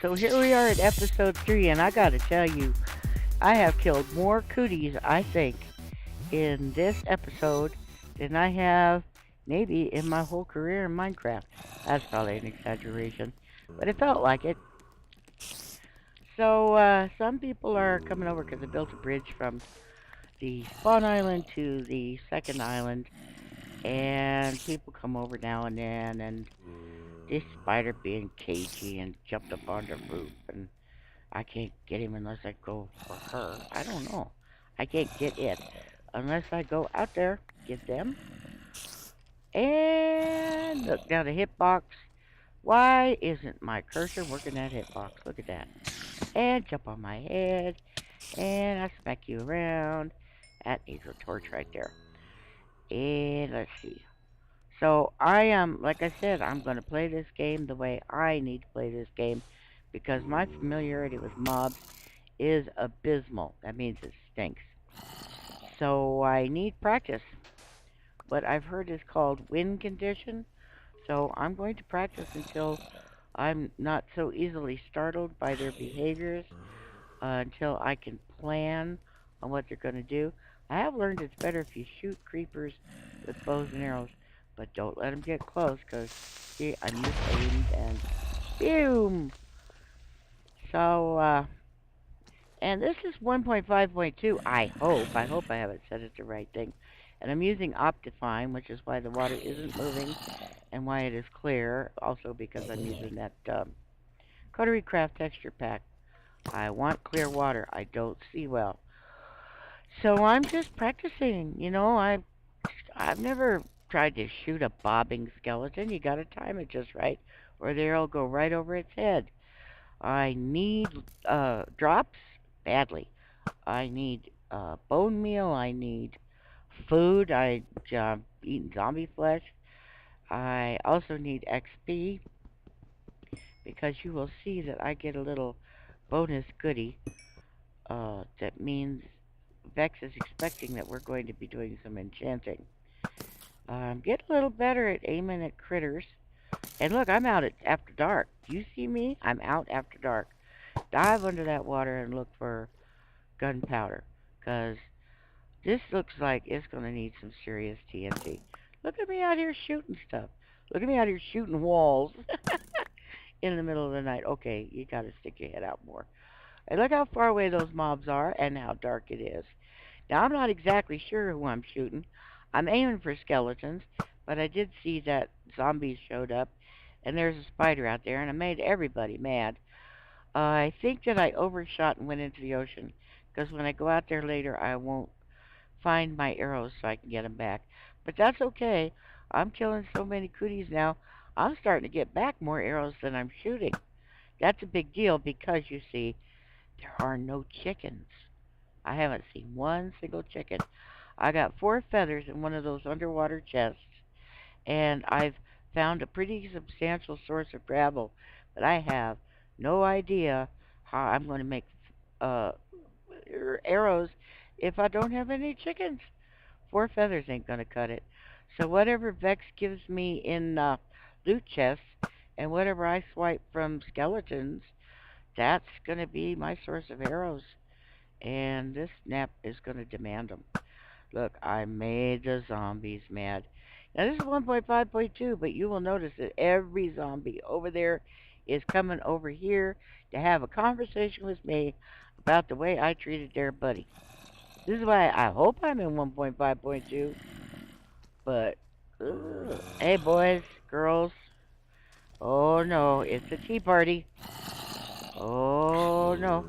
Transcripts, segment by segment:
So here we are at episode 3, and I gotta tell you, I have killed more cooties, I think, in this episode than I have maybe in my whole career in Minecraft. That's probably an exaggeration, but it felt like it. So some people are coming over because I built a bridge from the spawn island to the second island, and people come over now and then, and this spider being cagey and jumped up on the roof, and I can't get him unless I go for her. I don't know. I can't get it unless I go out there, get them, and look down the hitbox. Why isn't my cursor working that hitbox? Look at that. And jump on my head, and I smack you around. That needs a torch right there. And let's see. So I am, like I said, I'm going to play this game the way I need to play this game because my familiarity with mobs is abysmal. That means it stinks. So I need practice. What I've heard is called win condition. So I'm going to practice until I'm not so easily startled by their behaviors, until I can plan on what they're going to do. I have learned it's better if you shoot creepers with bows and arrows, but don't let them get close because, see, I'm misaimed and boom! So, and this is 1.5.2, I hope. I hope I haven't said it the right thing. And I'm using Optifine, which is why the water isn't moving and why it is clear. Also because I'm using that Coterie Craft texture pack. I want clear water. I don't see well. So I'm just practicing. I've never tried to shoot a bobbing skeleton. You gotta time it just right, or the arrow will go right over its head. I need drops badly. I need bone meal. I need food. I eating zombie flesh. I also need XP because you will see that I get a little bonus goodie. That means Vechs is expecting that we're going to be doing some enchanting. Get a little better at aiming at critters. And look, I'm out after dark. Do you see me? I'm out after dark. Dive under that water and look for gunpowder. Because this looks like it's going to need some serious TNT. Look at me out here shooting stuff. Look at me out here shooting walls in the middle of the night. Okay, you got to stick your head out more. And look how far away those mobs are and how dark it is. Now, I'm not exactly sure who I'm shooting. I'm aiming for skeletons, but I did see that zombies showed up, and there's a spider out there, and I made everybody mad. I think that I overshot and went into the ocean, because when I go out there later, I won't find my arrows so I can get them back. But that's okay. I'm killing so many cooties now, I'm starting to get back more arrows than I'm shooting. That's a big deal because, you see, there are no chickens. I haven't seen one single chicken. I got 4 feathers in one of those underwater chests, and I've found a pretty substantial source of gravel, but I have no idea how I'm going to make uh, arrows if I don't have any chickens. 4 feathers ain't going to cut it. So whatever Vex gives me in loot chests and whatever I swipe from skeletons, that's going to be my source of arrows. And this snap is going to demand them. Look, I made the zombies mad. Now this is 1.5.2, but you will notice that every zombie over there is coming over here to have a conversation with me about the way I treated their buddy. This is why I hope I'm in 1.5.2, but hey boys, girls, oh no, it's a tea party. Oh no,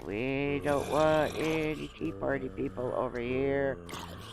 we don't want any tea party people over here.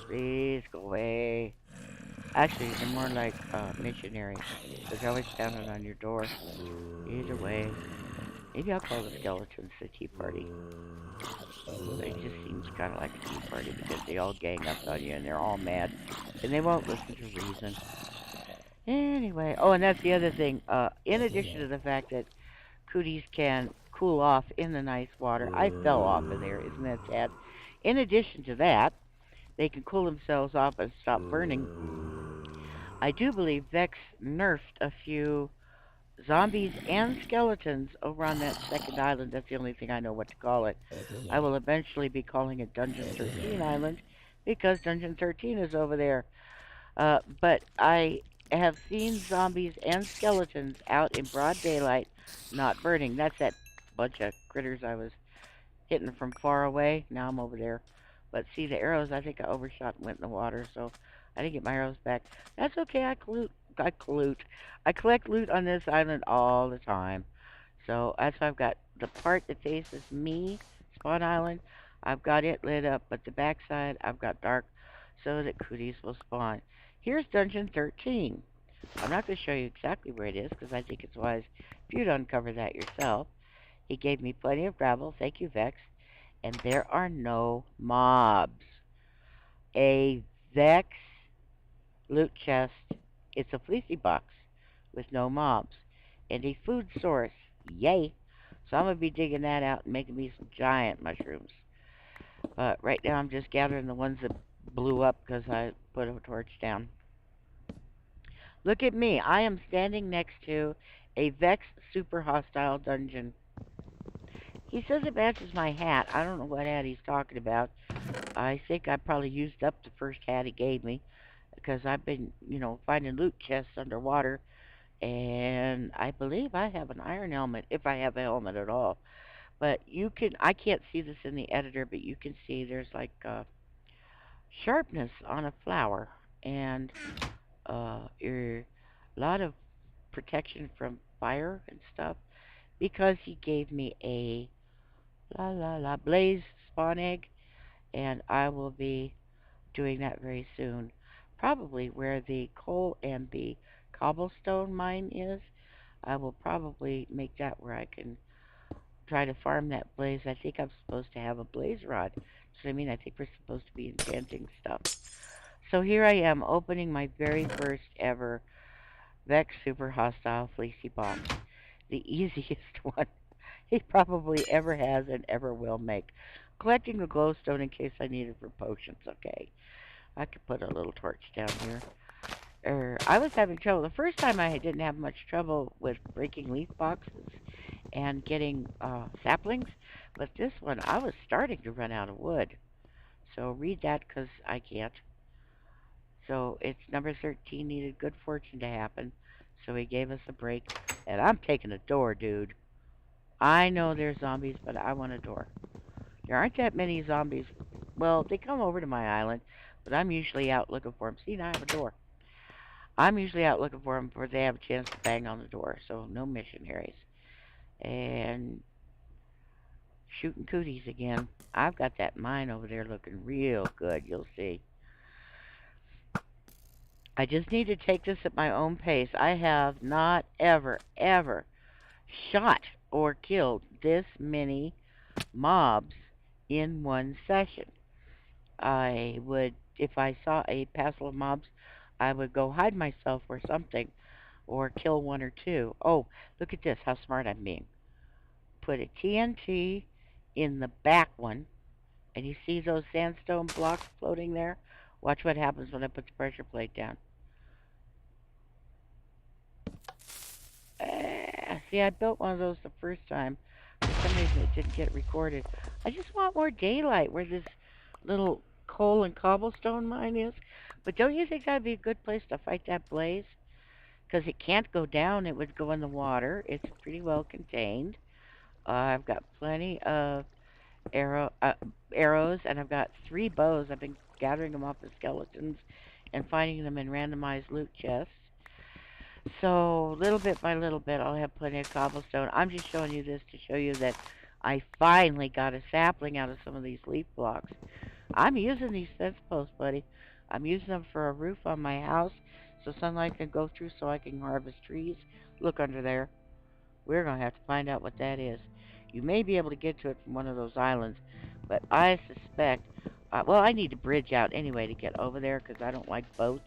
Please go away. Actually, they're more like missionaries. They're always pounding on your door. Either way, maybe I'll call the skeletons the tea party. It just seems kind of like a tea party because they all gang up on you and they're all mad. And they won't listen to reason. Anyway, oh, and that's the other thing. In addition to the fact that cooties can cool off in the nice water, I fell off of there. Isn't that sad? In addition to that, they can cool themselves off and stop burning. I do believe Vex nerfed a few zombies and skeletons over on that second island. That's the only thing I know what to call it. I will eventually be calling it Dungeon 13 Island because Dungeon 13 is over there. But I have seen zombies and skeletons out in broad daylight, not burning. That's that bunch of critters I was hitting from far away. Now I'm over there. But see, the arrows, I think I overshot and went in the water, so I didn't get my arrows back. That's okay. I collect loot on this island all the time. So that's why I've got the part that faces me, Spawn Island. I've got it lit up, but the backside I've got dark so that cooties will spawn. Here's Dungeon 13. I'm not going to show you exactly where it is because I think it's wise if you'd uncover that yourself. He gave me plenty of gravel. Thank you, Vechs. And there are no mobs. A Vechs loot chest. It's a fleecy box with no mobs. And a food source. Yay. So I'm going to be digging that out and making me some giant mushrooms. But right now I'm just gathering the ones that blew up because I put a torch down. Look at me. I am standing next to a Vechs super hostile dungeon. He says it matches my hat. I don't know what hat he's talking about. I think I probably used up the first hat he gave me because I've been, finding loot chests underwater. And I believe I have an iron helmet, if I have a helmet at all. But I can't see this in the editor, but you can see there's like sharpness on a flower and a lot of protection from fire and stuff because he gave me a la la la blaze spawn egg, and I will be doing that very soon. Probably where the coal and the cobblestone mine is, I will probably make that where I can try to farm that blaze. I think I'm supposed to have a blaze rod. So I mean, I think we're supposed to be enchanting stuff. So here I am opening my very first ever Vechs Super Hostile Fleecy box. The easiest one he probably ever has and ever will make. Collecting a glowstone in case I need it for potions, okay. I could put a little torch down here. I was having trouble. The first time I didn't have much trouble with breaking leaf boxes and getting saplings, but this one I was starting to run out of wood. So read that because I can't. So it's number 13 needed good fortune to happen. So he gave us a break. And I'm taking a door, dude. I know there's zombies, but I want a door. There aren't that many zombies. Well, they come over to my island, but I'm usually out looking for them. See, now I have a door. I'm usually out looking for them before they have a chance to bang on the door. So no missionaries. And shooting cooties again. I've got that mine over there looking real good. You'll see. I just need to take this at my own pace. I have not ever, ever shot or killed this many mobs in one session. I would, if I saw a passel of mobs, I would go hide myself or something, or kill one or two. Oh, look at this, how smart I'm being. Put a TNT in the back one, and you see those sandstone blocks floating there? Watch what happens when I put the pressure plate down. See, I built one of those the first time. For some reason, it didn't get recorded. I just want more daylight where this little coal and cobblestone mine is. But don't you think that'd be a good place to fight that blaze? Because it can't go down. It would go in the water. It's pretty well contained. I've got plenty of arrows, and I've got 3 bows. I've been gathering them off the skeletons and finding them in randomized loot chests. So, little bit by little bit, I'll have plenty of cobblestone. I'm just showing you this to show you that I finally got a sapling out of some of these leaf blocks. I'm using these fence posts, buddy. I'm using them for a roof on my house so sunlight can go through so I can harvest trees. Look under there. We're going to have to find out what that is. You may be able to get to it from one of those islands, but I suspect... well, I need to bridge out anyway to get over there because I don't like boats.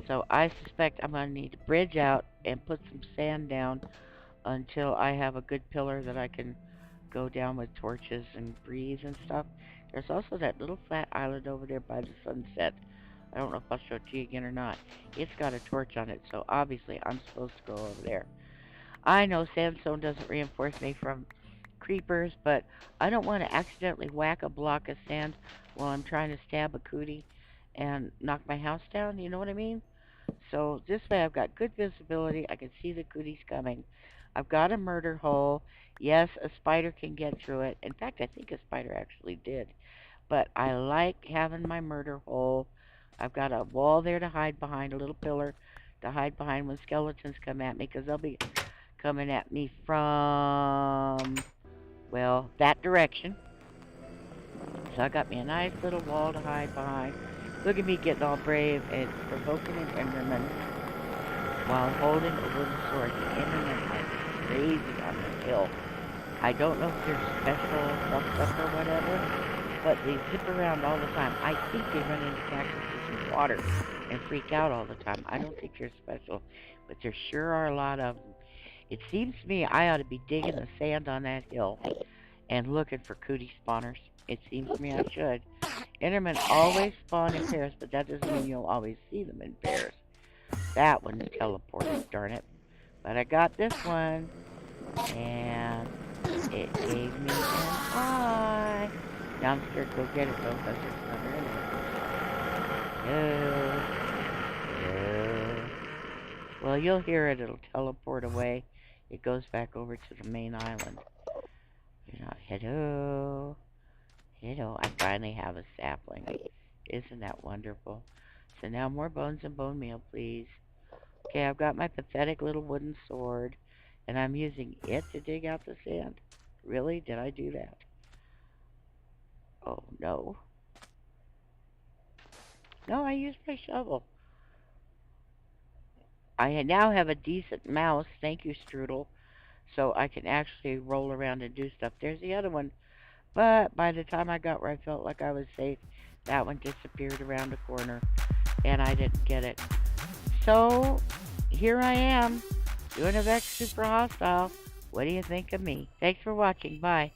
So I suspect I'm going to need to bridge out and put some sand down until I have a good pillar that I can go down with torches and breeze and stuff. There's also that little flat island over there by the sunset. I don't know if I'll show it to you again or not. It's got a torch on it, so obviously I'm supposed to go over there. I know sandstone doesn't reinforce me from creepers, but I don't want to accidentally whack a block of sand while I'm trying to stab a cootie and knock my house down. You know what I mean? So this way I've got good visibility. I can see the cooties coming. I've got a murder hole. Yes, a spider can get through it. In fact, I think a spider actually did. But I like having my murder hole. I've got a wall there to hide behind, a little pillar to hide behind when skeletons come at me, because they'll be coming at me from, well, that direction. So I got me a nice little wall to hide behind. Look at me getting all brave and provoking an Enderman while holding a wooden sword. The Endermen are crazy on this hill. I don't know if they're special buffed up or whatever, but they zip around all the time. I think they run into cactuses and water and freak out all the time. I don't think they're special, but there sure are a lot of them. It seems to me I ought to be digging the sand on that hill and looking for cootie spawners. It seems to me I should. Endermen always spawn in pairs, but that doesn't mean you'll always see them in pairs. That one teleported, darn it. But I got this one, and it gave me an eye. Now I'm scared to go get it though, because there's another enemy. No. No. Well, you'll hear it. It'll teleport away. It goes back over to the main island. You know, hello. Hello. I finally have a sapling. Isn't that wonderful? So now more bones and bone meal, please. Okay, I've got my pathetic little wooden sword, and I'm using it to dig out the sand. Really? Did I do that? Oh, no. No, I used my shovel. I now have a decent mouse, thank you, Strudel, so I can actually roll around and do stuff. There's the other one. But by the time I got where I felt like I was safe, that one disappeared around a corner, and I didn't get it. So, here I am, doing a Vechs Super Hostile. What do you think of me? Thanks for watching. Bye.